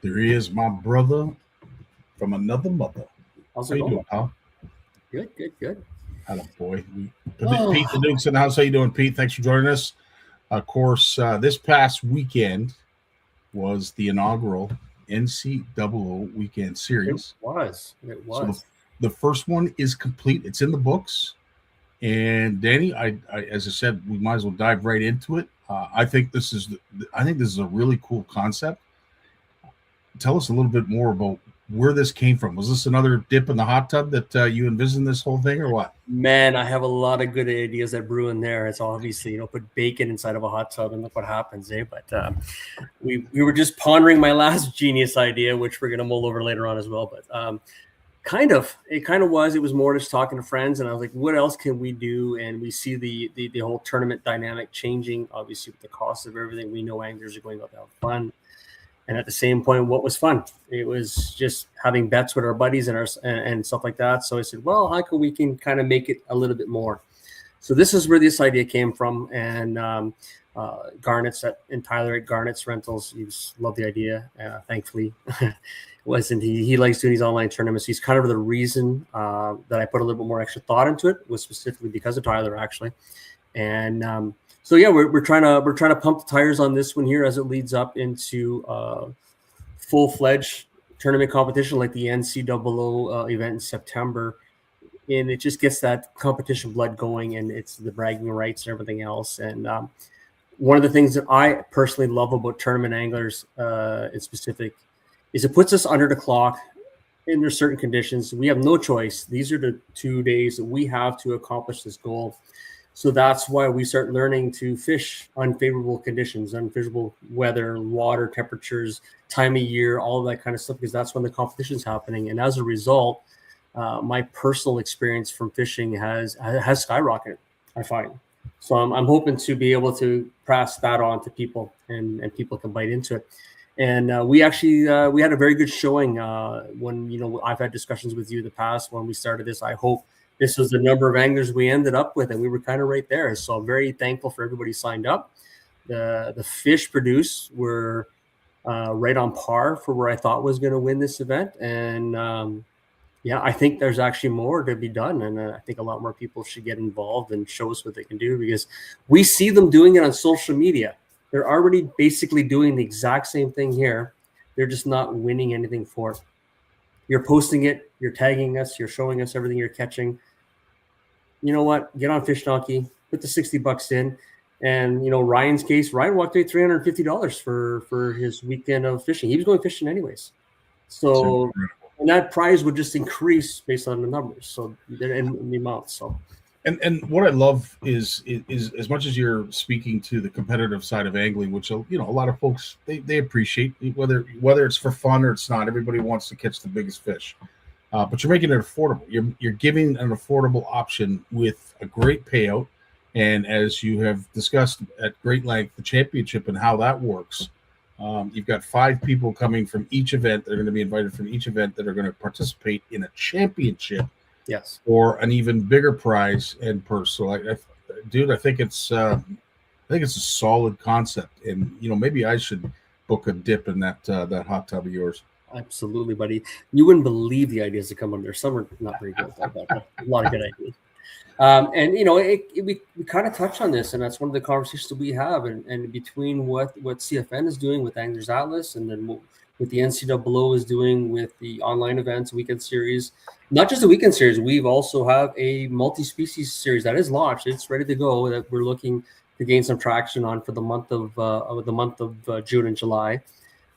There he is, my brother from another mother. How's How it you going? doing, pal? Good, good, good. Hello, boy. Oh, Pete the Duke's in the house. How you doing, Pete? Thanks for joining us. Of course, this past weekend was the inaugural NCAA weekend it series. was. It So was. the first one is complete. It's in the books. And Danny, as I said, we might as well dive right into it. I think this is a really cool concept. Tell us a little bit more about where this came from. Was this another dip in the hot tub that you envisioned this whole thing, or what? Man, I have a lot of good ideas that brew in there. It's obviously, put bacon inside of a hot tub and look what happens, eh? But we were just pondering my last genius idea, which we're going to mull over later on as well. But it was more just talking to friends, and I was like, what else can we do? And we see the whole tournament dynamic changing, obviously with the cost of everything. We know anglers are going out to have fun. And at the same point, what was fun? It was just having bets with our buddies and stuff like that. So I said, well, how can we kind of make it a little bit more? So this is where this idea came from. And Garnett's in Tyler at Garnett's Rentals, he just loved the idea. Thankfully, wasn't he likes doing these online tournaments. He's kind of the reason that I put a little bit more extra thought into it, was specifically because of Tyler, actually. And so yeah, we're trying to pump the tires on this one here as it leads up into full-fledged tournament competition like the NCAA event in September, and it just gets that competition blood going, and it's the bragging rights and everything else. And one of the things that I personally love about tournament anglers in specific is it puts us under the clock. And there's certain conditions we have no choice. These are the 2 days that we have to accomplish this goal. So that's why we start learning to fish unfavorable conditions, unfavorable weather, water temperatures, time of year, all of that kind of stuff, because that's when the competition is happening. And as a result, my personal experience from fishing has skyrocketed, I find. So I'm hoping to be able to pass that on to people, and people can bite into it. And we actually we had a very good showing when I've had discussions with you in the past when we started this. I hope this was the number of anglers we ended up with, and we were kind of right there. So I'm very thankful for everybody signed up. The fish produced were right on par for where I thought was going to win this event. And I think there's actually more to be done. And I think a lot more people should get involved and show us what they can do, because we see them doing it on social media. They're already basically doing the exact same thing here. They're just not winning anything for it. You're posting it, you're tagging us, you're showing us everything you're catching. You know what? Get on Fish Donkey, put the $60 in. And, Ryan's case, Ryan walked away $350 for his weekend of fishing. He was going fishing anyways. So, and that prize would just increase based on the numbers. So, and the amount. So, and what I love is as much as you're speaking to the competitive side of angling, which a lot of folks they appreciate, whether it's for fun or it's not. Everybody wants to catch the biggest fish. But you're making it affordable. You're giving an affordable option with a great payout, and as you have discussed at great length, the championship and how that works. You've got 5 people coming from each event that are going to be invited from each event that are going to participate in a championship. Yes, or an even bigger prize and purse. So, I think it's a solid concept, and maybe I should book a dip in that hot tub of yours. Absolutely, buddy. You wouldn't believe the ideas that come up there. Some are not very good, but a lot of good ideas. And we kind of touch on this, and that's one of the conversations that we have. And between what CFN is doing with Anglers Atlas, and then what the NCAA is doing with the online events, weekend series, not just the weekend series, we've also have a multi-species series that is launched. It's ready to go. That we're looking to gain some traction on for the month of June and July.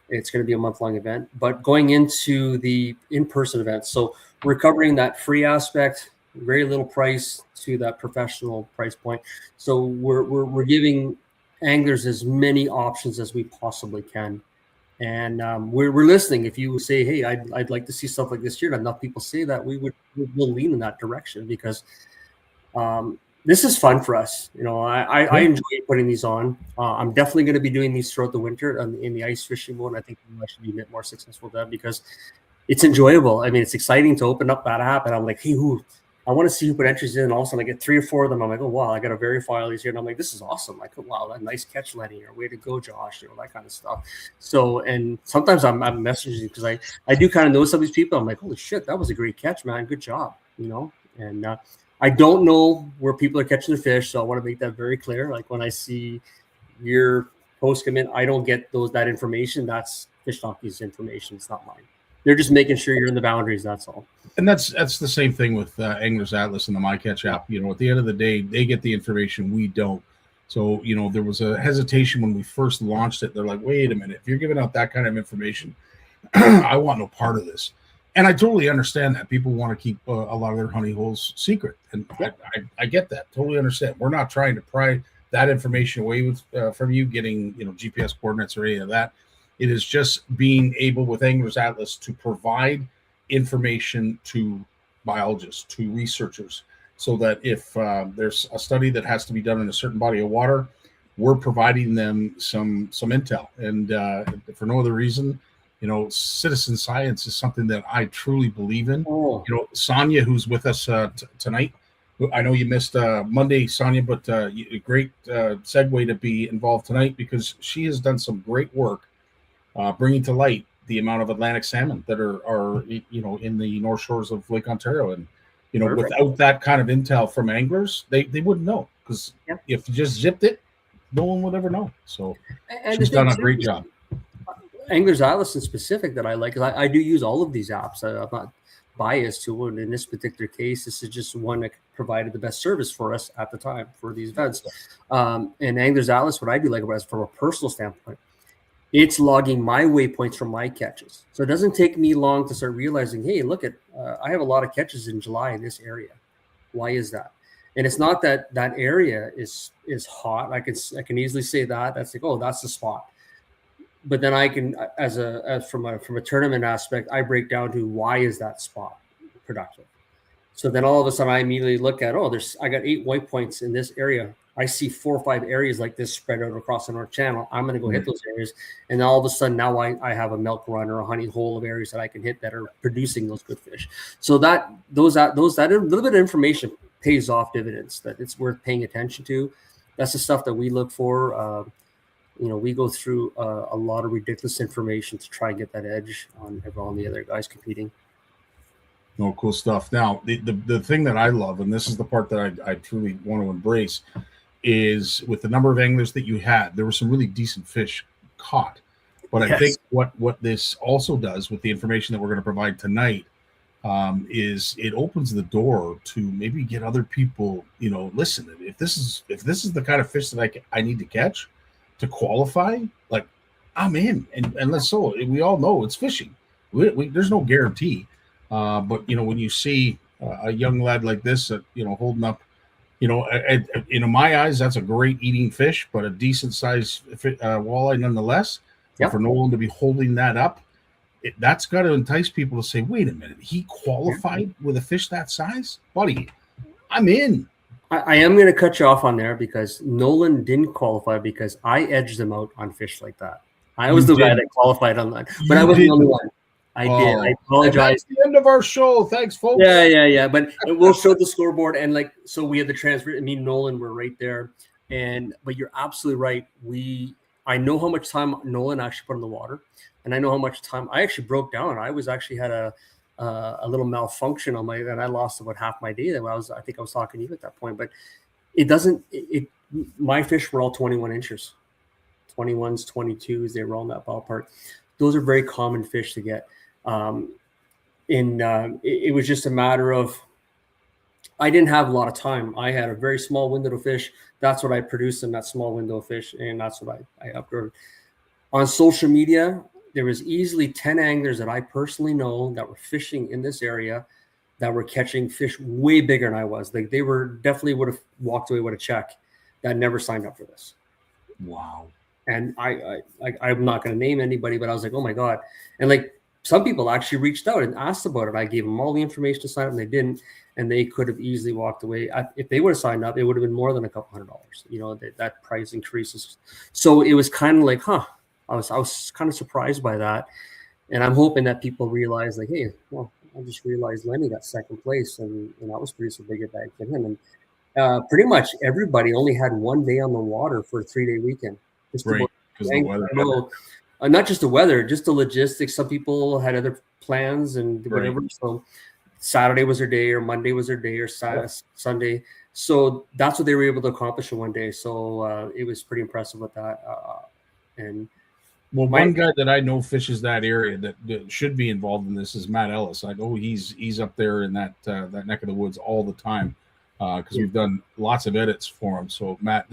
It's going to be a month-long event, but going into the in-person events. So we're covering that free aspect, very little price to that professional price point. So we're giving anglers as many options as we possibly can. And we're listening. If you say, hey, I'd like to see stuff like this here, and enough people say that, we'll lean in that direction, because this is fun for us. I enjoy putting these on. I'm definitely going to be doing these throughout the winter in the ice fishing mode. I think I should be a bit more successful with that, because it's enjoyable. I mean, it's exciting to open up that app, and I'm like, hey, I want to see who put entries in. And all of a sudden I get 3 or 4 of them. I'm like, oh, wow, I got to verify all these here. And I'm like, this is awesome. Like, oh, wow, that nice catch, Lenny, or way to go, Josh, that kind of stuff. So, and sometimes I'm messaging because I do kind of know some of these people. I'm like, holy shit, that was a great catch, man. Good job, and I don't know where people are catching the fish. So I want to make that very clear. Like when I see your post come in, I don't get that information. That's Fish Donkey's information. It's not mine. They're just making sure you're in the boundaries. That's all. And that's the same thing with Anglers Atlas and the MyCatch app. At the end of the day, they get the information, we don't. So, there was a hesitation when we first launched it. They're like, wait a minute, if you're giving out that kind of information, I want no part of this. And I totally understand that. People want to keep a lot of their honey holes secret. And I get that. Totally understand. We're not trying to pry that information away from you getting, GPS coordinates or any of that. It is just being able with Anglers Atlas to provide information to biologists, to researchers, so that if there's a study that has to be done in a certain body of water, we're providing them some intel. And for no other reason, citizen science is something that I truly believe in. Sonia, who's with us tonight, I know you missed Monday, Sonia, but a great segue to be involved tonight because she has done some great work bringing to light the amount of Atlantic salmon that are in the North Shores of Lake Ontario. And, without that kind of intel from anglers, they wouldn't know, because if you just zipped it, no one would ever know. So she's done a great job. Anglers Atlas in specific that I like, because I do use all of these apps. I'm not biased to one. In this particular case, this is just one that provided the best service for us at the time for these events. And Anglers Atlas, what I do like about it is from a personal standpoint, it's logging my waypoints from my catches. So it doesn't take me long to start realizing, hey, look at, I have a lot of catches in July in this area. Why is that? And it's not that area is hot. I can easily say that. That's like, oh, that's the spot. But then I can, from a tournament aspect, I break down to why is that spot productive. So then all of a sudden I immediately look at, I got 8 waypoints in this area. I see 4 or 5 areas like this spread out across the North Channel. I'm going to go hit those areas. And all of a sudden now I have a milk run or a honey hole of areas that I can hit that are producing those good fish. So that a little bit of information pays off dividends, that it's worth paying attention to. That's the stuff that we look for. We go through a lot of ridiculous information to try and get that edge on all the other guys competing. No, cool stuff. Now, the thing that I love, and this is the part that I truly want to embrace, is with the number of anglers that you had, there were some really decent fish caught. But I think what this also does with the information that we're going to provide tonight is it opens the door to maybe get other people, listen, if this is the kind of fish that I need to catch to qualify, like, I'm in. And let's we all know it's fishing. There's no guarantee. But when you see a young lad like this, holding up, in my eyes, that's a great eating fish, but a decent sized walleye nonetheless. Yep. For Nolan to be holding that up, that's got to entice people to say, wait a minute, he qualified with a fish that size? Buddy, I'm in. I am going to cut you off on there because Nolan didn't qualify because I edged him out on fish like that. I was the guy that qualified on that, but I wasn't the only one. I did. I apologize. That's the end of our show. Thanks, folks. Yeah. But we'll show the scoreboard, and so we had the transfer. Me and Nolan were right there, but you're absolutely right. I know how much time Nolan actually put in the water, and I know how much time I actually broke down. I was actually had a little malfunction on and I lost about half my day. I think I was talking to you at that point, but it doesn't. My fish were all 21 inches, 21s, 22s. They were all in that ballpark. Those are very common fish to get. It was just a matter of I didn't have a lot of time. I had a very small window to fish. That's what I produced in that small window of fish, and that's what I upgraded. On social media, there was easily 10 anglers that I personally know that were fishing in this area that were catching fish way bigger than I was. They were definitely would have walked away with a check that never signed up for this. Wow. And I'm not going to name anybody, but I was like, oh my God. And some people actually reached out and asked about it. I gave them all the information to sign up, and they didn't. And they could have easily walked away. If they would have signed up, it would have been more than a couple $100. That price increases. So it was kind of like, I was kind of surprised by that. And I'm hoping that people realize hey, well, I just realized Lenny got second place, and that was pretty so big a bag for him. And pretty much everybody only had 1 day on the water for a 3-day weekend. Just Right, about, because the weather. no, not just the weather, just the logistics. Some people had other plans and whatever. Right. So Saturday was their day, or Monday was their day, or Sunday. So that's what they were able to accomplish in 1 day. So it was pretty impressive with that. And well, one guy that I know fishes that area that should be involved in this is Matt Ellis. I know he's up there in that neck of the woods all the time because we've done lots of edits for him. So Matt,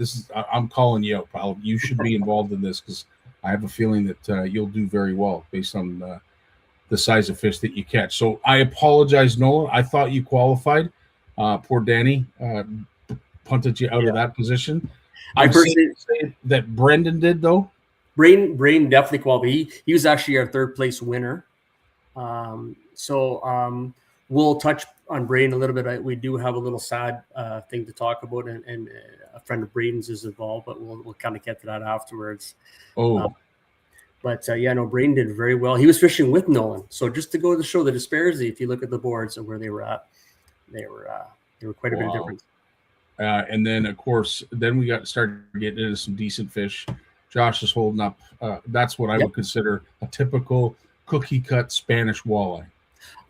I'm calling you out, pal. You should be involved in this because I have a feeling that you'll do very well based on the size of fish that you catch. So I apologize, Nolan. I thought you qualified. Poor Danny punted you out of that position. I personally say that Brendan did, though. Brain definitely qualified. He was actually our third place winner. We'll touch on Brain a little bit. We do have a little sad thing to talk about, and a friend of Braden's is involved, but we'll kind of get to that afterwards. Braden did very well. He was fishing with Nolan. So just to go to show the disparity, if you look at the boards and where they were at, they were quite a bit of difference. And then, of course, we got started getting into some decent fish. Josh is holding up. That's what I would consider a typical cookie cut Spanish walleye.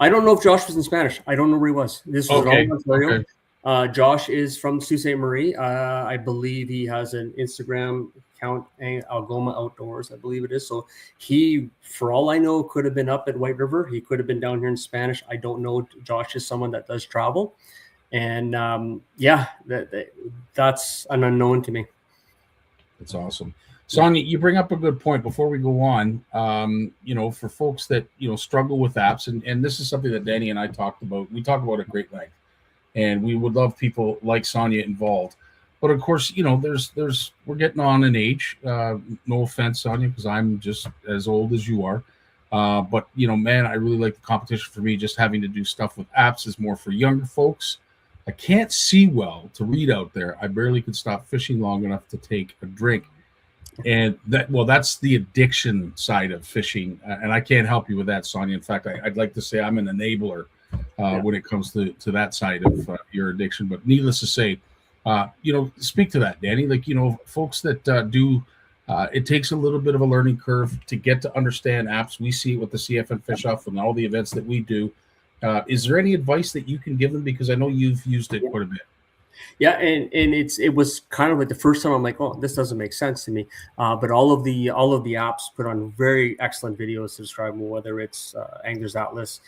I don't know if Josh was in Spanish. I don't know where he was. This was all in Ontario. Okay. Josh is from Sault Ste. Marie. I believe he has an Instagram account, Algoma Outdoors, I believe it is. So he, for all I know, could have been up at White River. He could have been down here in Spanish. I don't know. Josh is someone that does travel. And that's an unknown to me. That's awesome. Sonia, you bring up a good point before we go on. For folks that, struggle with apps, and this is something that Danny and I talked about. We talk about at great length, and we would love people like Sonia involved. But of course, we're getting on in age. No offense, Sonia, because I'm just as old as you are. But man, I really like the competition. For me, just having to do stuff with apps is more for younger folks. I can't see well to read out there. I barely could stop fishing long enough to take a drink. And that's the addiction side of fishing. And I can't help you with that, Sonia. In fact, I'd like to say I'm an enabler when it comes to that side of your addiction. But needless to say, speak to that, Danny. Folks that do, it takes a little bit of a learning curve to get to understand apps. We see it with the CFN Fish Off and all the events that we do. Is there any advice that you can give them? Because I know you've used it quite a bit. Yeah, and it was kind of like the first time I'm like, oh, this doesn't make sense to me. But all of the apps put on very excellent videos to describe them, whether it's Angler's Atlas,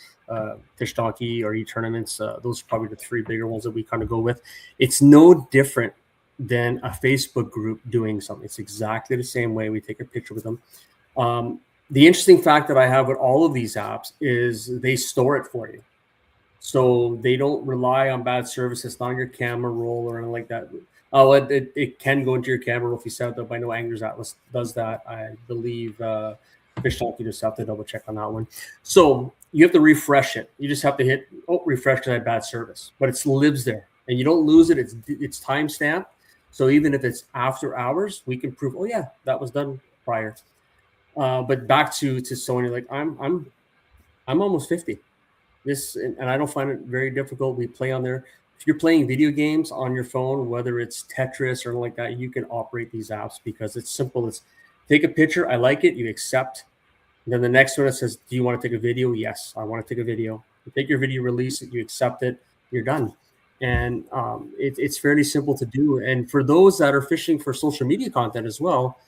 Fish Donkey, or e-tournaments. Those are probably the three bigger ones that we kind of go with. It's no different than a Facebook group doing something. It's exactly the same way. We take a picture with them. The interesting fact that I have with all of these apps is they store it for you. So they don't rely on bad service. It's not your camera roll or anything like that. Oh, it can go into your camera roll if you set it up. I know Angler's Atlas does that. I believe Fish Donkey just have to double check on that one. So you have to refresh it. You just have to hit refresh because I had bad service, but it lives there and you don't lose it. It's time stamped. So even if it's after hours, we can prove, oh yeah, that was done prior. But back to Sony, like I'm almost 50. And I don't find it very difficult. We play on there. If you're playing video games on your phone, whether it's Tetris or anything like that, you can operate these apps because it's simple. It's take a picture. I like it. You accept. And then the next one, it says, do you want to take a video? Yes, I want to take a video. You take your video, release it, you accept it, you're done. And it's fairly simple to do. And for those that are fishing for social media content as well,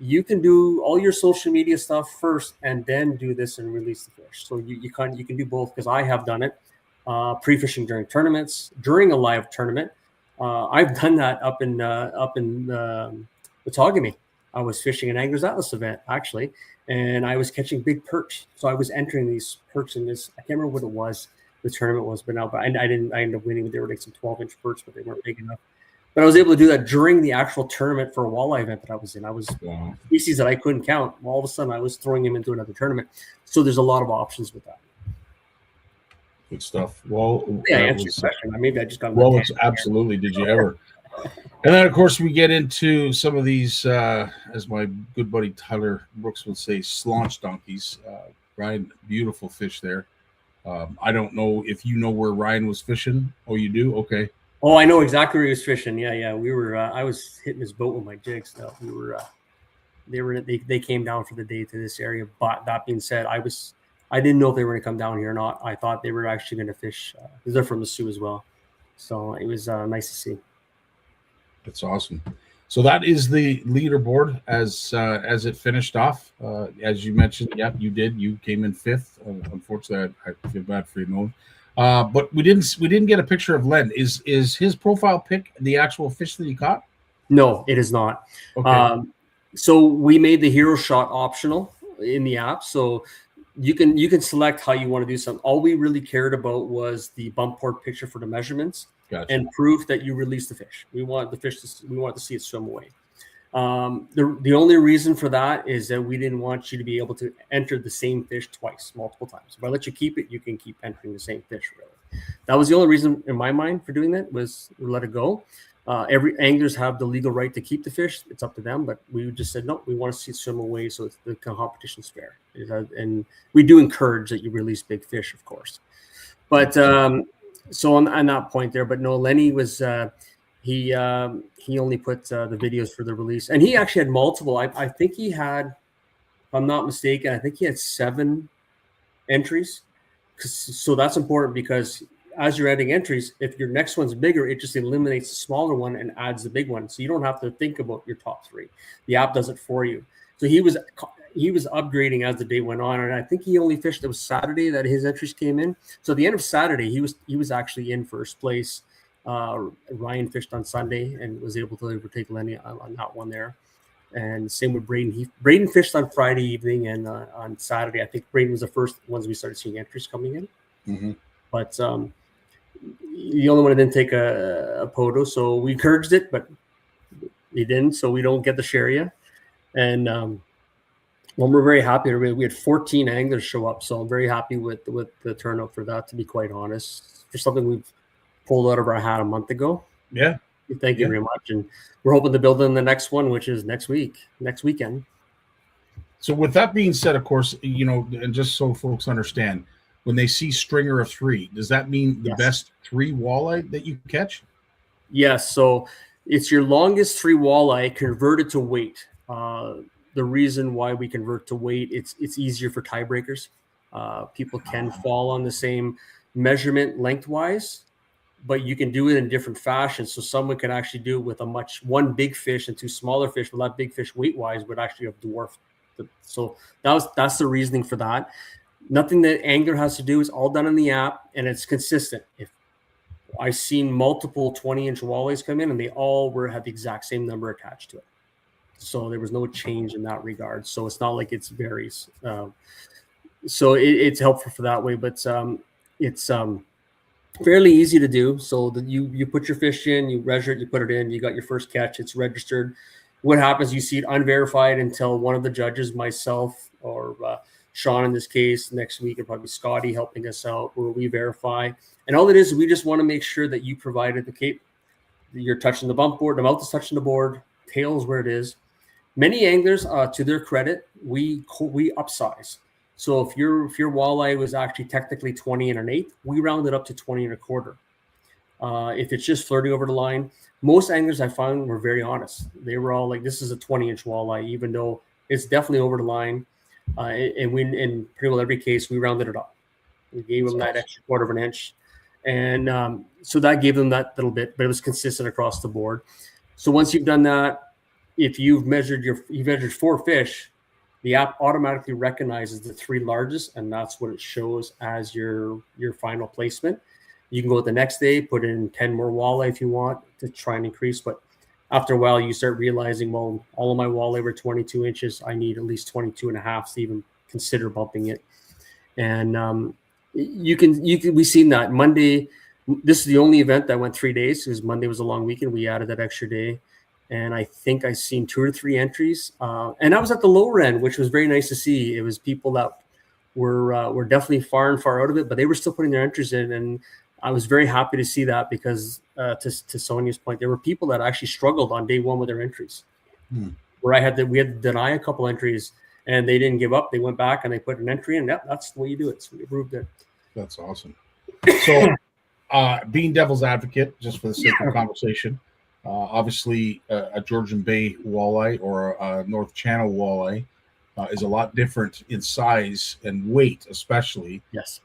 you can do all your social media stuff first and then do this and release the fish. So you can do both because I have done it pre-fishing during tournaments, during a live tournament. I've done that up in Outagamie. I was fishing an Angler's Atlas event actually, and I was catching big perch. So I was entering these perch in this. I can't remember what it was. The tournament was, but I ended up winning. They were like some 12-inch perch, but they weren't big enough. But I was able to do that during the actual tournament for a walleye event that I was in. I was species that I couldn't count. All of a sudden, I was throwing him into another tournament. So there's a lot of options with that. Good stuff. Well, answer your question. Maybe I just got. Well, it's absolutely. Did you ever? And then, of course, we get into some of these, as my good buddy Tyler Brooks would say, slaunch donkeys. Right, beautiful fish there. I don't know if you know where Ryan was fishing. Oh, you do? Okay. Oh, I know exactly where he was fishing. Yeah. We were. I was hitting his boat with my jigs. So we were. They came down for the day to this area. But that being said, I didn't know if they were going to come down here or not. I thought they were actually going to fish because they're from the Sioux as well. So it was nice to see. That's awesome. So that is the leaderboard as it finished off. As you mentioned, yeah, you did. You came in fifth. Unfortunately, I feel bad for you, Nolan. But we didn't get a picture of Len. Is his profile pic the actual fish that he caught? No, it is not. Okay. So we made the hero shot optional in the app. So you can select how you want to do something. All we really cared about was the bump port picture for the measurements. Gotcha. And proof that you released the fish. We want to see it swim away. The only reason for that is that we didn't want you to be able to enter the same fish twice, multiple times. If I let you keep it, you can keep entering the same fish. Really, that was the only reason in my mind for doing that was let it go. Every anglers have the legal right to keep the fish. It's up to them, but we just said no. We want to see it swim away, so the competition's fair. And we do encourage that you release big fish, of course, but. So on that point there, but no, Lenny was he only put the videos for the release, and he actually had multiple. I think he had, if I'm not mistaken, I think he had 7 entries. So that's important because as you're adding entries, if your next one's bigger, it just eliminates the smaller one and adds the big one. So you don't have to think about your top 3. The app does it for you. So he was upgrading as the day went on, and I think he only fished. It was Saturday that his entries came in. So at the end of Saturday, he was actually in first place. Ryan fished on Sunday and was able to overtake Lenny on that one there. And same with Braden. Braden fished on Friday evening, and on Saturday, I think Braden was the first ones we started seeing entries coming in. Mm-hmm. But the only one that didn't take a photo, so we encouraged it, but he didn't, so we don't get to share you. And well, we're very happy. We had 14 anglers show up, so I'm very happy with the turnout for that, to be quite honest. For something we've pulled out of our hat a month ago. Yeah. Thank you very much. And we're hoping to build in the next one, which is next weekend. So with that being said, of course, and just so folks understand, when they see stringer of 3, does that mean the best 3 walleye that you catch? Yes. So it's your longest 3 walleye converted to weight. The reason why we convert to weight, it's easier for tiebreakers. People can fall on the same measurement lengthwise, but you can do it in different fashions. So someone can actually do it with one big fish and 2 smaller fish, but that big fish weight-wise would actually have dwarfed. So that's the reasoning for that. Nothing that angler has to do. It's all done in the app, and it's consistent. If I've seen multiple 20-inch walleyes come in, and they all had the exact same number attached to it. So there was no change in that regard. So it's not like it varies. So it's helpful for that way, but it's fairly easy to do. So that you put your fish in, you measure it, you put it in, you got your first catch, it's registered. What happens, you see it unverified until one of the judges, myself or Sean in this case, next week, and probably Scottie helping us out, where we verify. And all it is, we just want to make sure that you provided the cape. You're touching the bump board, the mouth is touching the board, tail is where it is. Many anglers, to their credit, we upsize. So if your walleye was actually technically 20 1/8, we round it up to 20 1/4. If it's just flirting over the line, most anglers I found were very honest. They were all like, "This is a 20-inch walleye," even though it's definitely over the line. And we, in pretty well every case, we rounded it up. We gave them that extra 1/4 inch, and so that gave them that little bit, but it was consistent across the board. So once you've done that, if you've measured 4 fish, the app automatically recognizes the 3 largest, and that's what it shows as your final placement. You can go the next day, put in 10 more walleye if you want to try and increase, but after a while you start realizing, well, all of my walleye were 22 inches. I need at least 22 1/2 to even consider bumping it. And we've seen that Monday. This is the only event that went 3 days because Monday was a long weekend. We added that extra day. And I think I seen 2 or 3 entries, and I was at the lower end, which was very nice to see. It was people that were definitely far out of it, but they were still putting their entries in, and I was very happy to see that because, to Sonia's point, there were people that actually struggled on day 1 with their entries, where we had to deny a couple entries, and they didn't give up. They went back and they put an entry in. Yep, that's the way you do it. So we approved it. That's awesome. So, being devil's advocate, just for the sake of conversation, obviously a Georgian Bay walleye or a North Channel walleye is a lot different in size and weight, especially Yes.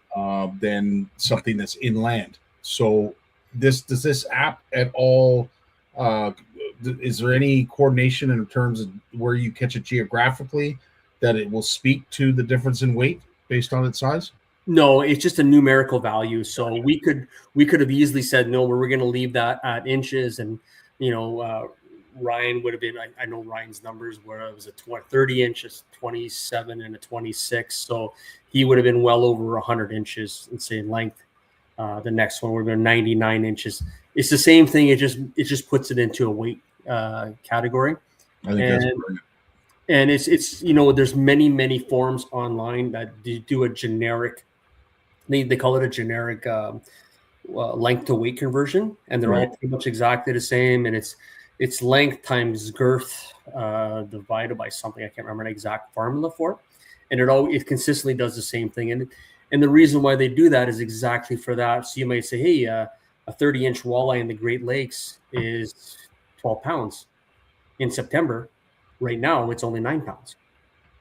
than something that's inland. So, does this app at all? Is there any coordination in terms of where you catch it geographically that it will speak to the difference in weight based on its size? No, it's just a numerical value. So we could have easily said no, we're going to leave that at inches, and Ryan would have been. I know Ryan's numbers where it was a 30 inches, 27, and a 26. So he would have been well over 100 inches, let's say, in length. The next one would have been 99 inches. It's the same thing. It just puts it into a weight category. I think that's brilliant. And it's there's many forms online that do a generic. They call it a generic length to weight conversion, and they're all pretty much exactly the same. And it's length times girth divided by something. I can't remember an exact formula for it. And it consistently does the same thing. And the reason why they do that is exactly for that. So you might say, hey, a 30-inch walleye in the Great Lakes is 12 pounds. In September, right now, it's only 9 pounds.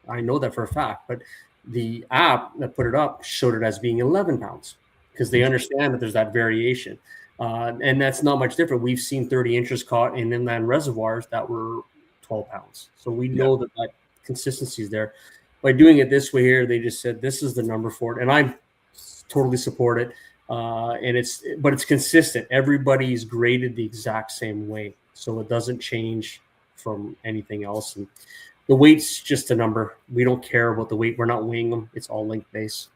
I know that for a fact, but the app that put it up showed it as being 11 pounds because they understand that there's that variation. And that's not much different. We've seen 30 inches caught in inland reservoirs that were 12 pounds. So we know that consistency is there. By doing it this way here, they just said, this is the number for it. And I totally support it. But it's consistent. Everybody's graded the exact same way. So it doesn't change from anything else. And the weight's just a number. We don't care about the weight. We're not weighing them. It's all length based.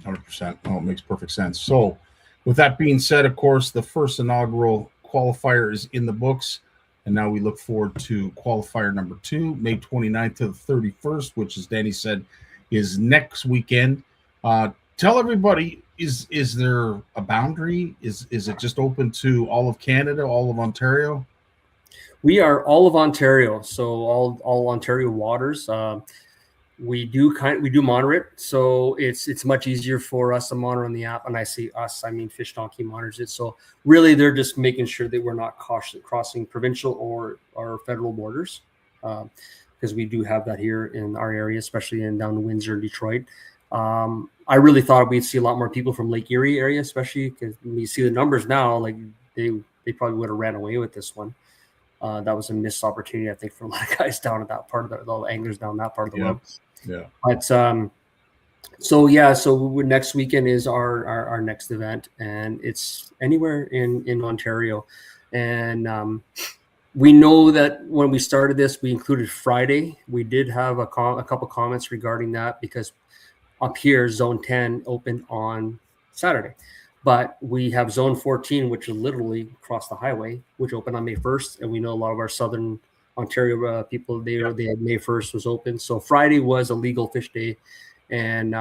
100%. Oh, it makes perfect sense. So, with that being said, of course, the first inaugural qualifier is in the books. And now we look forward to qualifier number 2, May 29th to the 31st, which, as Danny said, is next weekend. Tell everybody, is there a boundary? Is it just open to all of Canada, all of Ontario? We are all of Ontario, so all Ontario waters. We do monitor it, so it's much easier for us to monitor on the app. And I say us, I mean Fish Donkey monitors it. So really, they're just making sure that we're not crossing provincial or federal borders, because we do have that here in our area, especially down to Windsor, Detroit. I really thought we'd see a lot more people from Lake Erie area, especially because when you see the numbers now, like they probably would have ran away with this one. That was a missed opportunity, I think, for a lot of guys down at that part of the anglers down that part of the world. Yeah. But so next weekend is our next event, and it's anywhere in Ontario. And we know that when we started this, we included Friday. We did have a couple comments regarding that because up here, Zone 10 opened on Saturday. But we have Zone 14, which is literally across the highway, which opened on May 1st. And we know a lot of our Southern Ontario people, they had May 1st was open. So Friday was a legal fish day. And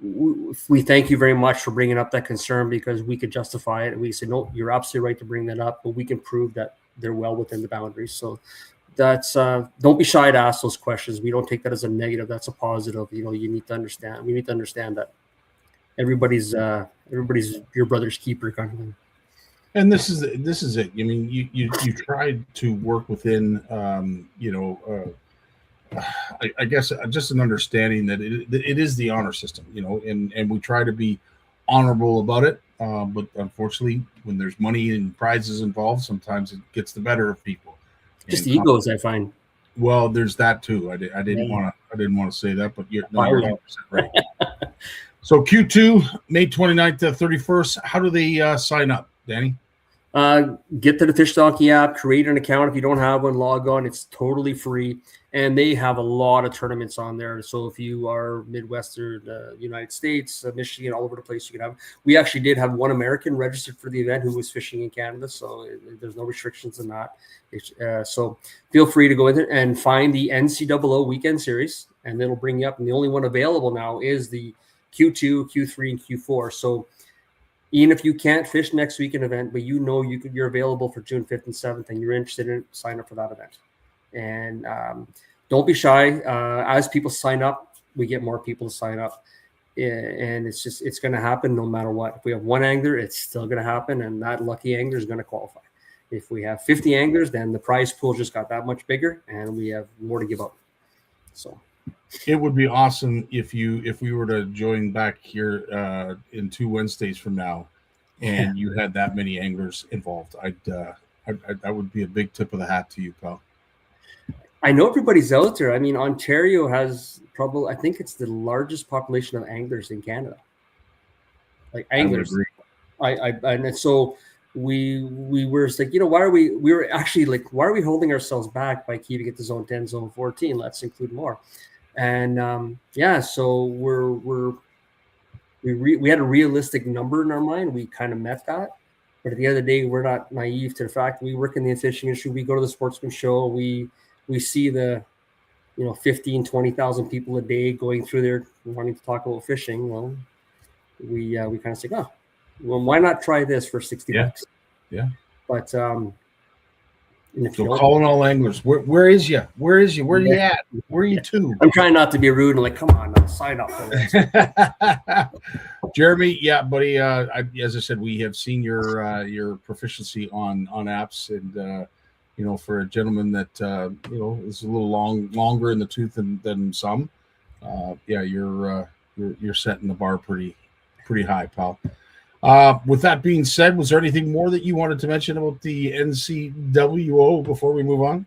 we thank you very much for bringing up that concern, because we could justify it. And we said, no, you're absolutely right to bring that up, but we can prove that they're well within the boundaries. So that's don't be shy to ask those questions. We don't take that as a negative. That's a positive. You need to understand. We need to understand that everybody's your brother's keeper kind of thing. And this is it. I mean, you tried to work within I guess just an understanding that it is the honor system, and we try to be honorable about it. But unfortunately, when there's money and prizes involved, sometimes it gets the better of people. Just egos, I find. Well, there's that too. I didn't want to say that, but you're 100% right. So Q2, May 29th to 31st. How do they sign up, Danny? Get to the Fish Donkey app, create an account. If you don't have one, log on. It's totally free. And they have a lot of tournaments on there. So if you are Midwestern, United States, Michigan, all over the place, you can have. We actually did have one American registered for the event who was fishing in Canada. So there's no restrictions in that. So feel free to go in there and find the NCAA weekend series, and it'll bring you up. And the only one available now is the Q2, Q3, and Q4. So even if you can't fish next weekend event, but you're available for June 5th and 7th, and you're interested in it, sign up for that event. And don't be shy. As people sign up, we get more people to sign up. and it's going to happen no matter what. If we have one angler, it's still going to happen, and that lucky angler is going to qualify. If we have 50 anglers, then the prize pool just got that much bigger, and we have more to give out. So it would be awesome if we were to join back here in 2 Wednesdays from now, and you had that many anglers involved. That would be a big tip of the hat to you, pal. I know everybody's out there. I mean, Ontario has probably, I think it's the largest population of anglers in Canada. Like anglers. I would agree. And so we were like, why are we holding ourselves back by keeping it to zone 10, zone 14? Let's include more. And so we had a realistic number in our mind. We kind of met that. But at the end of the day, we're not naive to the fact we work in the fishing industry. We go to the sportsman show. We see the 15, 20,000 people a day going through there wanting to talk about fishing. Well, we kind of say, well, why not try this for $60? Yeah. But so calling all anglers, where is you? Where is you? Where are you at? Where are you to? I'm trying not to be rude and like, come on, sign up for this. Jeremy, yeah, buddy. As I said, we have seen your proficiency on apps, and for a gentleman that is a little longer in the tooth than some, you're setting the bar pretty high, pal. With that being said, was there anything more that you wanted to mention about the NCWO before we move on?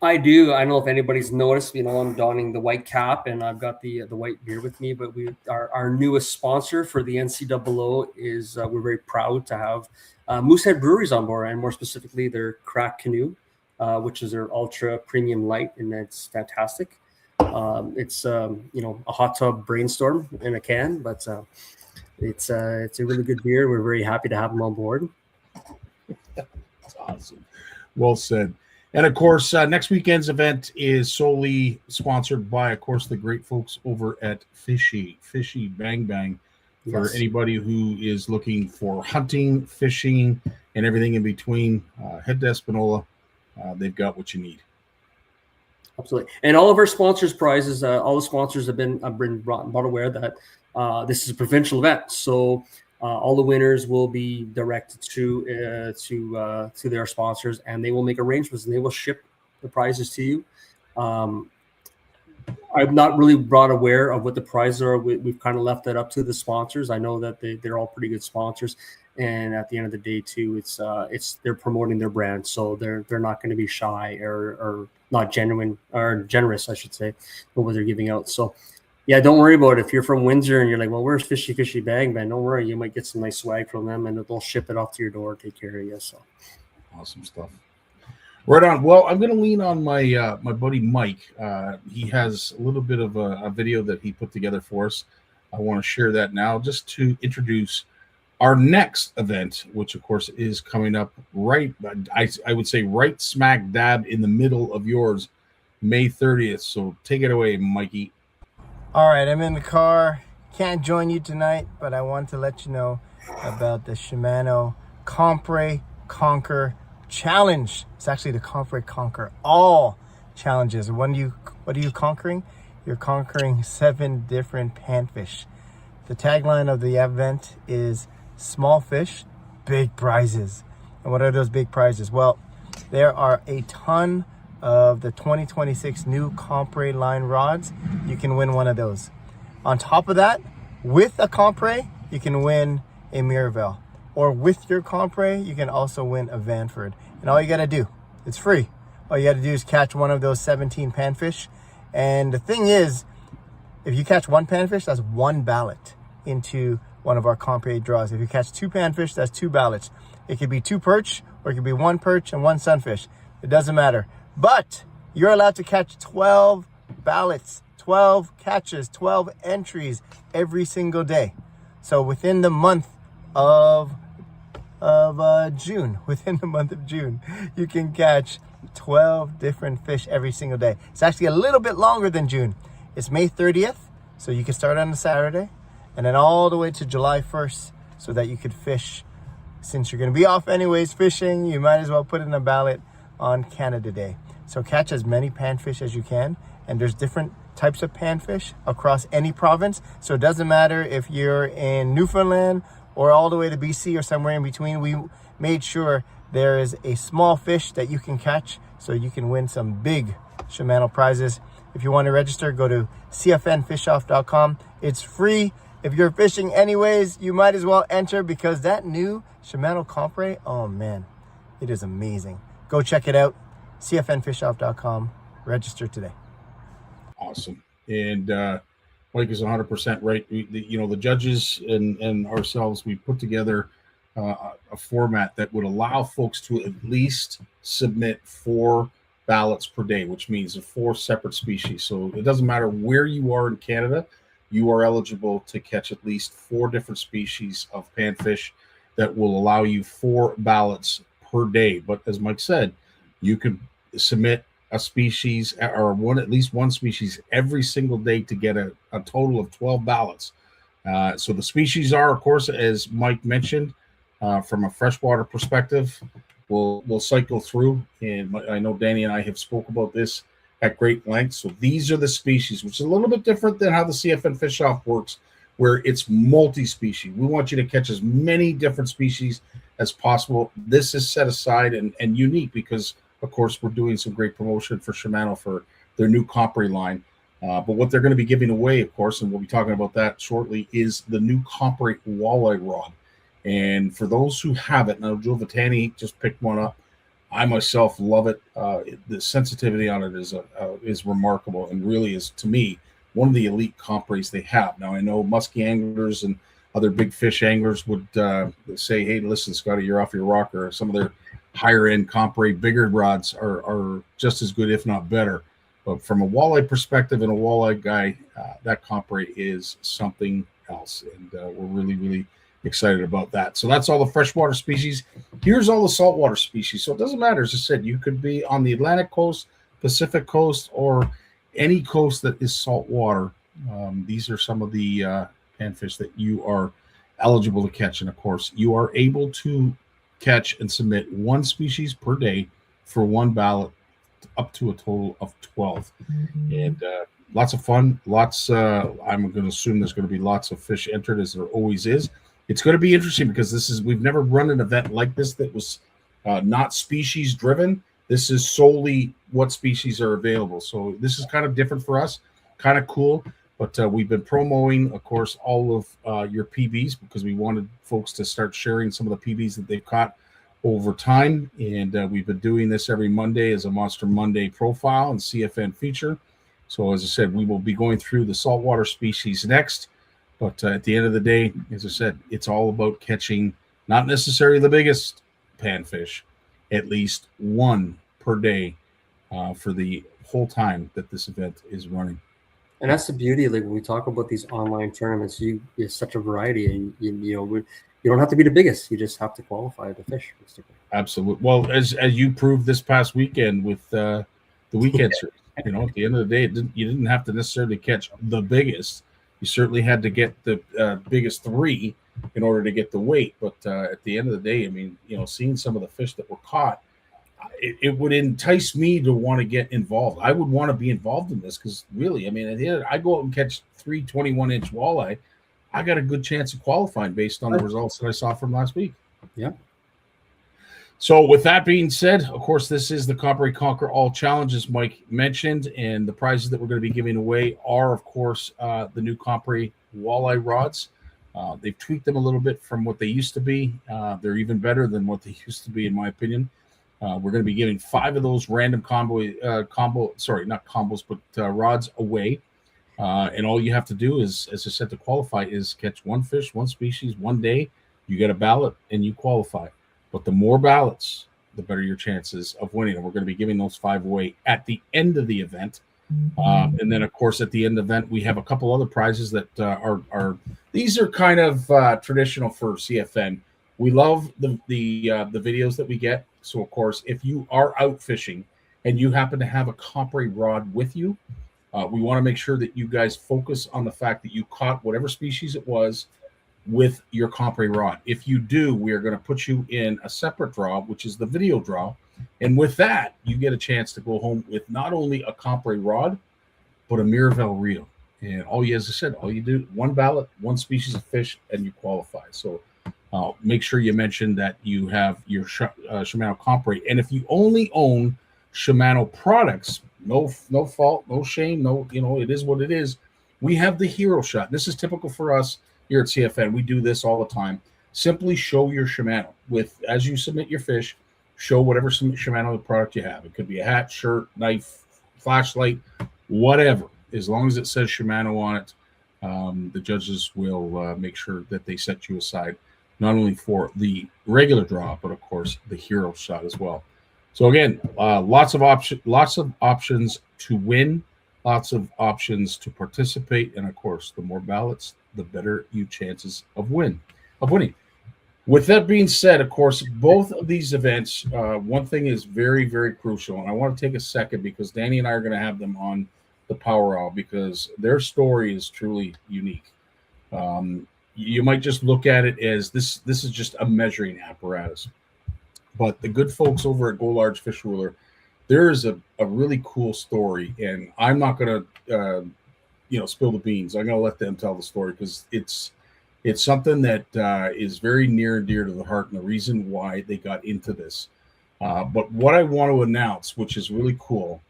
I do. I don't know if anybody's noticed, I'm donning the white cap and I've got the white beer with me, but our newest sponsor for the NCWO is we're very proud to have Moosehead Breweries on board, and more specifically their Crack Canoe, which is their ultra premium light, and that's fantastic. It's a hot tub brainstorm in a can, but it's a really good beer. We're very happy to have them on board. That's awesome. Well said. And of course, next weekend's event is solely sponsored by, of course, the great folks over at Fishy Bang Bang. For anybody who is looking for hunting, fishing, and everything in between, head to Espanola. They've got what you need. Absolutely. And all of our sponsors' prizes, all the sponsors have been brought aware that this is a provincial event. So all the winners will be directed to their sponsors, and they will make arrangements and they will ship the prizes to you. I'm not really brought aware of what the prizes are. We've kind of left that up to the sponsors. I know that they're all pretty good sponsors, and at the end of the day, too, it's they're promoting their brand, so they're not going to be shy or not genuine or generous, I should say, with what they're giving out. So, yeah, don't worry about it. If you're from Windsor and you're like, well, where's Fishy Bang Bang? Don't worry, you might get some nice swag from them, and they'll ship it off to your door, take care of you. So, awesome stuff. Right on. Well, I'm going to lean on my buddy Mike. He has a little bit of a video that he put together for us. I want to share that now just to introduce our next event, which, of course, is coming up right, I would say right smack dab in the middle of yours, May 30th. So take it away, Mikey. All right, I'm in the car. Can't join you tonight, but I want to let you know about the Shimano Compre Conquer Challenge. It's actually the Compre Conquer All challenges. What are you conquering? You're conquering 7 different panfish. The tagline of the event is small fish, big prizes. And what are those big prizes? Well, there are a ton of the 2026 new Compre line rods. You can win one of those. On top of that, with a Compre, you can win a Mirabelle. Or with your Compre, you can also win a Vanford. And all you gotta do, it's free. All you gotta do is catch one of those 17 panfish. And the thing is, if you catch one panfish, that's 1 ballot into one of our Compre draws. If you catch 2 panfish, that's 2 ballots. It could be 2 perch, or it could be 1 perch and 1 sunfish. It doesn't matter. But you're allowed to catch 12 ballots, 12 catches, 12 entries every single day. So within the month of June, you can catch 12 different fish every single day. It's actually a little bit longer than June. It's May 30th, so you can start on a Saturday, and then all the way to July 1st, so that you could fish. Since you're going to be off anyways fishing, you might as well put in a ballot on Canada Day. So catch as many panfish as you can, and there's different types of panfish across any province. So it doesn't matter if you're in Newfoundland or all the way to BC or somewhere in between. We made sure there is a small fish that you can catch so you can win some big Shimano prizes. If you want to register, go to cfnfishoff.com. It's free. If you're fishing anyways, you might as well enter, because that new Shimano Compre, oh man, it is amazing. Go check it out. cfnfishoff.com. Register today. Awesome. And Mike is 100% right. The judges and ourselves, we put together a format that would allow folks to at least submit 4 ballots per day, which means 4 separate species. So it doesn't matter where you are in Canada, you are eligible to catch at least 4 different species of panfish that will allow you 4 ballots per day. But as Mike said, you can submit a species or at least one species every single day to get a total of 12 ballots. So the species are, of course, as Mike mentioned, from a freshwater perspective, we'll cycle through, and I know Danny and I have spoke about this at great length. So these are the species, which is a little bit different than how the CFN Fish Off works, where it's multi-species. We want you to catch as many different species as possible. This is set aside and unique because, of course, we're doing some great promotion for Shimano for their new Compre line. But what they're going to be giving away, of course, and we'll be talking about that shortly, is the new Compre Walleye rod. And for those who have it, now Joe Vitani just picked one up. I myself love it. The sensitivity on it is remarkable, and really is, to me, one of the elite Compres they have. Now, I know musky anglers and other big fish anglers would say, hey, listen, Scottie, you're off your rocker. Some of their higher-end Compre, bigger rods are just as good, if not better. But from a walleye perspective and a walleye guy, that Compre is something else. And we're really, really excited about that. So that's all the freshwater species. Here's all the saltwater species. So it doesn't matter. As I said, you could be on the Atlantic coast, Pacific coast, or any coast that is saltwater. These are some of the panfish that you are eligible to catch. And of course, you are able to catch and submit 1 species per day for 1 ballot, up to a total of 12. And lots of fun. I'm going to assume there's going to be lots of fish entered, as there always is. It's going to be interesting because we've never run an event like this that was not species driven. This is solely what species are available. So this is kind of different for us, kind of cool. But we've been promoting, of course, all of your PBs, because we wanted folks to start sharing some of the PBs that they've caught over time. And we've been doing this every Monday as a Monster Monday profile and CFN feature. So as I said, we will be going through the saltwater species next. But at the end of the day, as I said, it's all about catching not necessarily the biggest panfish, at least 1 per day for the whole time that this event is running. And that's the beauty. Like when we talk about these online tournaments, it's such a variety, and you don't have to be the biggest. You just have to qualify the fish. Absolutely. Well, as you proved this past weekend with the weekend series, at the end of the day, you didn't have to necessarily catch the biggest. You certainly had to get the biggest 3 in order to get the weight. But at the end of the day, I mean, seeing some of the fish that were caught, it would entice me to want to get involved. I would want to be involved in this because really, I mean, at the end, I go out and catch 3 21-inch walleye. I got a good chance of qualifying based on the results that I saw from last week. Yeah. So with that being said, of course, this is the Compre Conquer All Challenge, as Mike mentioned, and the prizes that we're going to be giving away are, of course, the new Compre walleye rods. They've tweaked them a little bit from what they used to be. They're even better than what they used to be, in my opinion. We're going to be giving 5 of those random rods away. And all you have to do is, as I said, to qualify is catch 1 fish, 1 species, 1 day. You get a ballot and you qualify. But the more ballots, the better your chances of winning. And we're going to be giving those 5 away at the end of the event. And then, of course, at the end of the event, we have a couple other prizes that these are kind of traditional for CFN. We love the videos that we get. So, of course, if you are out fishing and you happen to have a Compre rod with you, we want to make sure that you guys focus on the fact that you caught whatever species it was with your Compre rod. If you do, we are going to put you in a separate draw, which is the video draw. And with that, you get a chance to go home with not only a Compre rod, but a Miraval reel. And as I said, all you do, one ballot, one species of fish, and you qualify. So make sure you mention that you have your Shimano Compre. And if you only own Shimano products, no fault, no shame, it is what it is. We have the hero shot. This is typical for us here at CFN. We do this all the time. Simply show your Shimano as you submit your fish, show whatever Shimano product you have. It could be a hat, shirt, knife, flashlight, whatever. As long as it says Shimano on it, the judges will make sure that they set you aside, not only for the regular draw, but of course the hero shot as well. So again, lots of options to win, lots of options to participate, and of course, the more ballots, the better your chances of winning. With that being said, of course, both of these events, one thing is very, very crucial, and I want to take a second because Danny and I are going to have them on the POW'er because their story is truly unique. You might just look at it as this is just a measuring apparatus. But the good folks over at Go Large Fish Ruler, there is a really cool story, and I'm not going to spill the beans. I'm going to let them tell the story because it's something that is very near and dear to the heart and the reason why they got into this. But what I want to announce, which is really cool,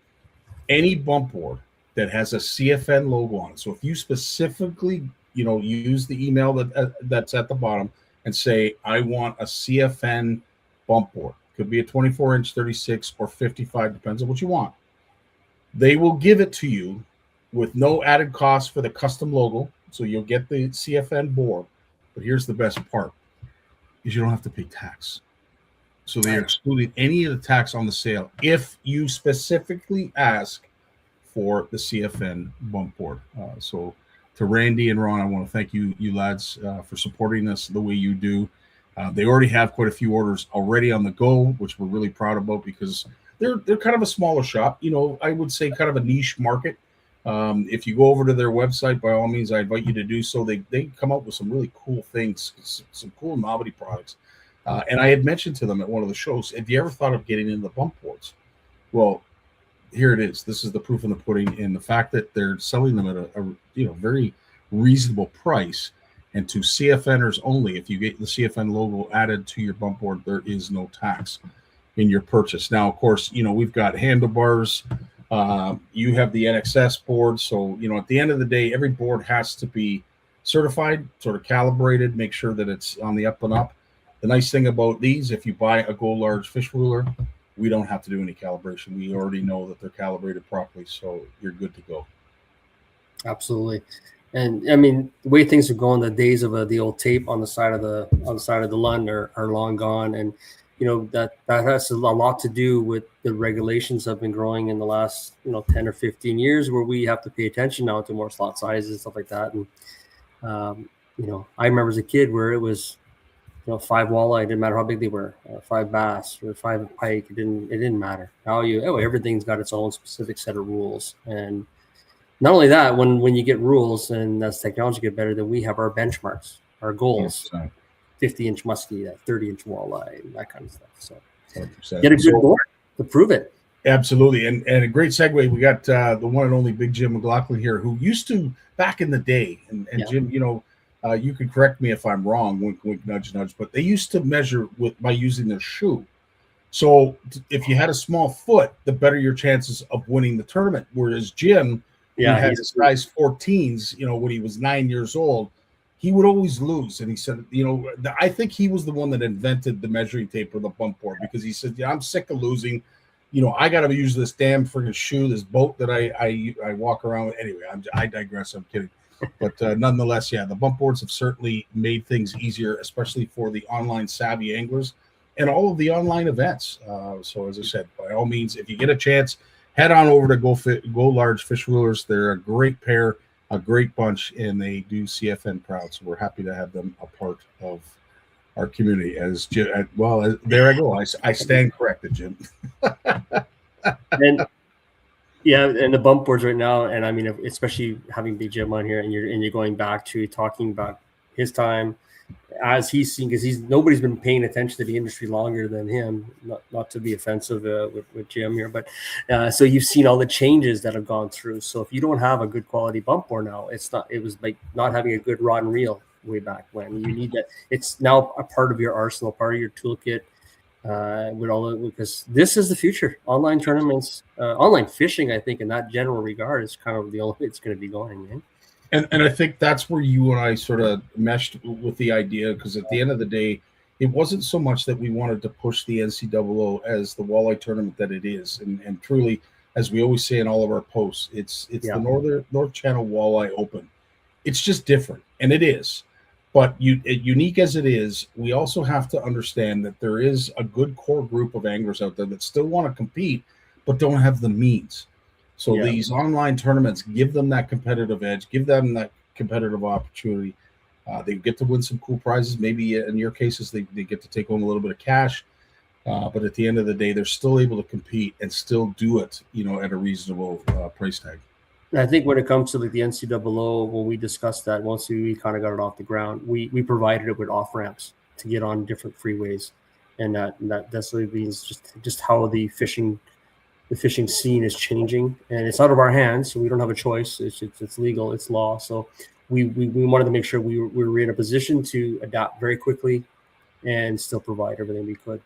any bump board that has a CFN logo on it. So if you specifically, use the email that's at the bottom and say, I want a CFN bump board. Could be a 24-inch, 36, or 55, depends on what you want. They will give it to you with no added cost for the custom logo. So you'll get the CFN board. But here's the best part, is you don't have to pay tax. So they are excluding any of the tax on the sale if you specifically ask for the CFN bump board. So to Randy and Ron, I want to thank you lads for supporting us the way you do. They already have quite a few orders already on the go, which we're really proud about because they're kind of a smaller shop. I would say kind of a niche market. If you go over to their website, by all means, I invite you to do so. They come up with some really cool things, some cool novelty products. And I had mentioned to them at one of the shows, have you ever thought of getting into the bump boards? Well, here it is. This is the proof in the pudding, and the fact that they're selling them at a very reasonable price. And to CFNers only, if you get the CFN logo added to your bump board, there is no tax in your purchase. Now, of course, we've got handlebars. You have the NXS board. So, at the end of the day, every board has to be certified, sort of calibrated, make sure that it's on the up and up. The nice thing about these, if you buy a Go Large Fish Ruler, we don't have to do any calibration. We already know that they're calibrated properly, so you're good to go. Absolutely. And I mean, the way things are going, the days of the old tape on the side of the lund are long gone, and that has a lot to do with the regulations that have been growing in the last 10 or 15 years, where we have to pay attention now to more slot sizes and stuff like that. And I remember as a kid where it was 5 walleye, it didn't matter how big they were, 5 bass or 5 pike, it didn't matter. Now everything's got its own specific set of rules. And not only that, when you get rules and as technology get better, then we have our benchmarks, our goals, 50-inch muskie, that 30-inch walleye, and that kind of stuff. So 100%. Get a good board to prove it. Absolutely. And a great segue. We got the one and only Big Jim McLaughlin here, who used to back in the day, and Jim, you can correct me if I'm wrong, wink, wink, nudge, nudge, but they used to measure by using their shoe. So if you had a small foot, the better your chances of winning the tournament. Whereas Jim, he had his size 14s, when he was 9 years old, he would always lose. And he said, I think he was the one that invented the measuring tape or the bump board, because he said, I'm sick of losing. I got to use this damn friggin' shoe, this boat that I walk around with. Anyway, I digress. I'm kidding. But nonetheless, the bump boards have certainly made things easier, especially for the online savvy anglers and all of the online events. So as I said, by all means, if you get a chance, head on over to Go Large Fish Rulers. They're a great pair, a great bunch, and they do CFN proud. So we're happy to have them a part of our community. As Jim, there I go. I stand corrected, Jim. And the bump boards right now, and I mean, especially having Big Jim on here, and you're going back to talking about his time, as he's seen, because nobody's been paying attention to the industry longer than him. Not to be offensive with Jim here, but so you've seen all the changes that have gone through. So if you don't have a good quality bump board now, it was like not having a good rod and reel way back when. You need that. It's now a part of your arsenal, part of your toolkit. Because this is the future. Online tournaments, online fishing, I think, in that general regard, is kind of the only way it's going to be going, man. And I think that's where you and I sort of meshed with the idea, because at the end of the day, it wasn't so much that we wanted to push the NCAA as the walleye tournament that it is. And truly, as we always say in all of our posts, it's the North Channel Walleye Open. It's just different, and it is. But unique as it is, we also have to understand that there is a good core group of anglers out there that still want to compete, but don't have the means. So these online tournaments give them that competitive edge, give them that competitive opportunity. They get to win some cool prizes. Maybe in your cases, they get to take home a little bit of cash. But at the end of the day, they're still able to compete and still do it, at a reasonable price tag. I think when it comes to like the NCAA, when we discussed that, once we kind of got it off the ground, we provided it with off ramps to get on different freeways, and that definitely means just how the fishing scene is changing, and it's out of our hands, so we don't have a choice. It's legal, it's law. So we wanted to make sure we were in a position to adapt very quickly and still provide everything we could.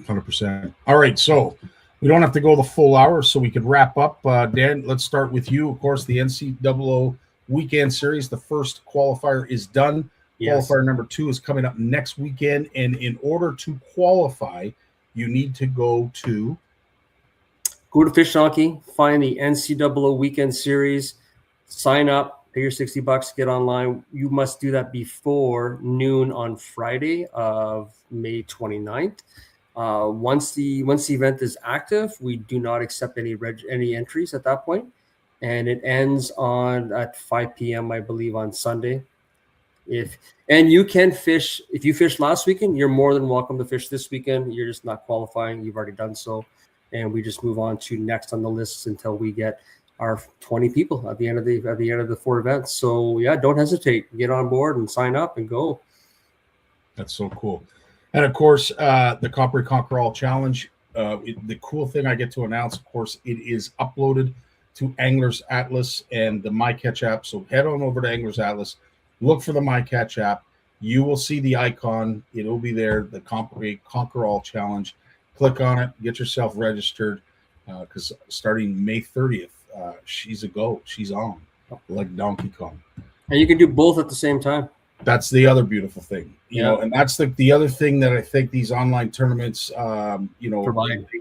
100%. All right, so we don't have to go the full hour, so we could wrap up. Dan, let's start with you. Of course, the NCAA Weekend Series, the first qualifier is done. Yes. Qualifier number 2 is coming up next weekend, and in order to qualify, you need to go to Fish Donkey, find the NCAA Weekend Series, sign up, pay your $60, get online. You must do that before noon on Friday of May 29th. Once the event is active, we do not accept any entries at that point, and it ends at 5 p.m. I believe on Sunday. And you can fish if you fished last weekend. You're more than welcome to fish this weekend. You're just not qualifying. You've already done so, and we just move on to next on the list until we get our 20 people at the end of the 4 events. So don't hesitate. Get on board and sign up and go. That's so cool. And of course, the Compre Conquer All Challenge. The cool thing I get to announce, of course, it is uploaded to Anglers Atlas and the MyCatch app. So head on over to Anglers Atlas, look for the MyCatch app. You will see the icon. It will be there, the Compre Conquer All Challenge. Click on it, get yourself registered, because starting May 30th, she's a go. She's on, like Donkey Kong. And you can do both at the same time. That's the other beautiful thing, you know, and that's the other thing that I think these online tournaments,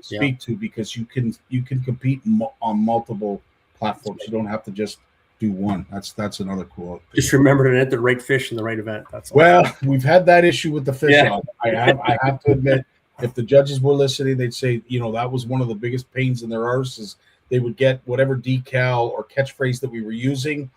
speak to, because you can compete on multiple platforms. You don't have to just do one. That's another cool thing. Just remember to enter the right fish in the right event. That's all. Well, we've had that issue with the fish. I have to admit, if the judges were listening, they'd say, that was one of the biggest pains in their arse, is they would get whatever decal or catchphrase that we were using,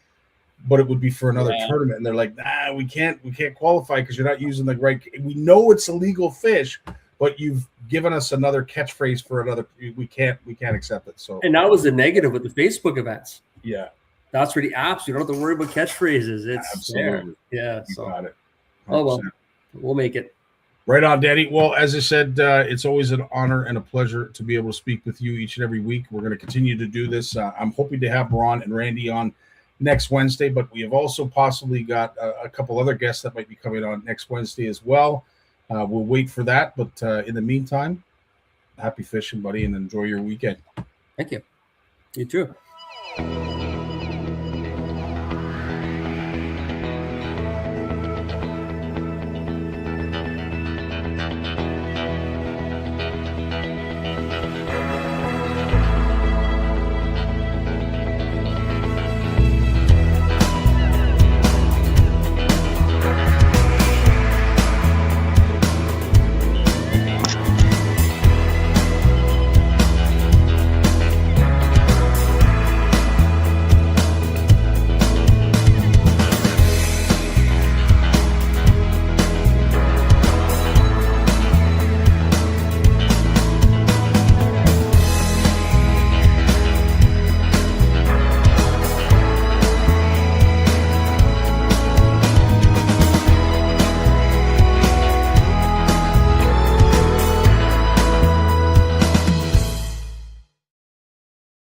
but it would be for another tournament, and they're like, "Nah, we can't qualify because you're not using the right." We know it's a legal fish, but you've given us another catchphrase for another. We can't accept it. So, and that was the negative with the Facebook events. Yeah, that's for the apps. You don't have to worry about catchphrases. It's absolutely there. You got it. 100%. Oh well, we'll make it. Right on, Danny. Well, as I said, it's always an honor and a pleasure to be able to speak with you each and every week. We're going to continue to do this. I'm hoping to have Ron and Randy on next Wednesday, but we have also possibly got a couple other guests that might be coming on next Wednesday as well. We'll wait for that, but in the meantime, happy fishing, buddy, and enjoy your weekend. Thank you. You too.